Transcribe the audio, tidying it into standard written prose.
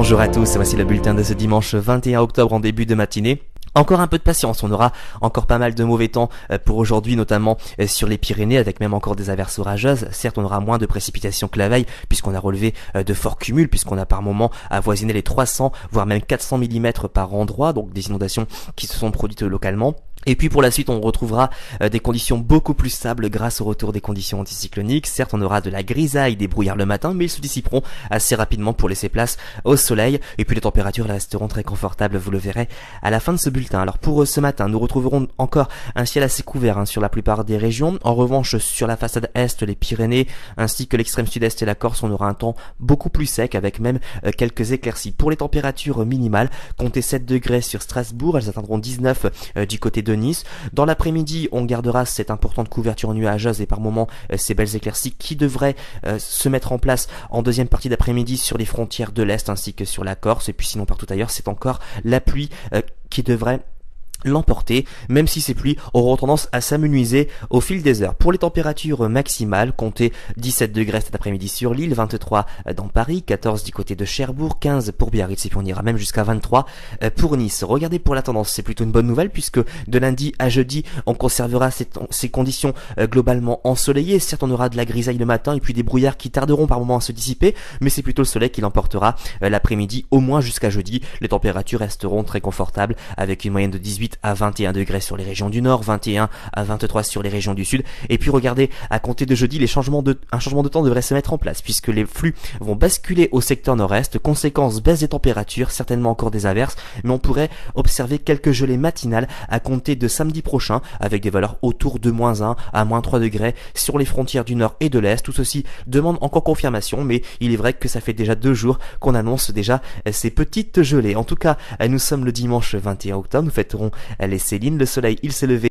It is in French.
Bonjour à tous, voici le bulletin de ce dimanche 21 octobre en début de matinée. Encore un peu de patience, on aura encore pas mal de mauvais temps pour aujourd'hui, notamment sur les Pyrénées, avec même encore des averses orageuses. Certes, on aura moins de précipitations que la veille, puisqu'on a relevé de forts cumuls, puisqu'on a par moment avoisiné les 300, voire même 400 mm par endroit, donc des inondations qui se sont produites localement. Et puis pour la suite, on retrouvera des conditions beaucoup plus stables grâce au retour des conditions anticycloniques. Certes, on aura de la grisaille, des brouillards le matin, mais ils se dissiperont assez rapidement pour laisser place au soleil. Et puis les températures resteront très confortables, vous le verrez à la fin de ce bulletin. Alors pour ce matin, nous retrouverons encore un ciel assez couvert sur la plupart des régions. En revanche, sur la façade est, les Pyrénées, ainsi que l'extrême sud-est et la Corse, on aura un temps beaucoup plus sec, avec même quelques éclaircies. Pour les températures minimales, comptez 7 degrés sur Strasbourg, elles atteindront 19 du côté de Nice. Dans l'après-midi, on gardera cette importante couverture nuageuse et par moments ces belles éclaircies qui devraient se mettre en place en deuxième partie d'après-midi sur les frontières de l'Est ainsi que sur la Corse. Et puis sinon partout ailleurs, c'est encore la pluie qui devrait l'emporter, même si ces pluies auront tendance à s'amenuiser au fil des heures. Pour les températures maximales, comptez 17 degrés cet après-midi sur l'île, 23 dans Paris, 14 du côté de Cherbourg, 15 pour Biarritz et puis on ira même jusqu'à 23 pour Nice. Regardez pour la tendance, c'est plutôt une bonne nouvelle puisque de lundi à jeudi, on conservera ces conditions globalement ensoleillées. Certes, on aura de la grisaille le matin et puis des brouillards qui tarderont par moments à se dissiper, mais c'est plutôt le soleil qui l'emportera l'après-midi, au moins jusqu'à jeudi. Les températures resteront très confortables avec une moyenne de 18 à 21 degrés sur les régions du nord, 21 à 23 sur les régions du sud. Et puis regardez, à compter de jeudi, un changement de temps devrait se mettre en place puisque les flux vont basculer au secteur nord-est. Conséquence, baisse des températures, certainement encore des averses, mais on pourrait observer quelques gelées matinales à compter de samedi prochain avec des valeurs autour de -1 à -3 degrés sur les frontières du nord et de l'est. Tout ceci demande encore confirmation, mais il est vrai que ça fait déjà 2 jours qu'on annonce déjà ces petites gelées. En tout cas, nous sommes le dimanche 21 octobre, nous fêterons les Céline. Le soleil, il s'est levé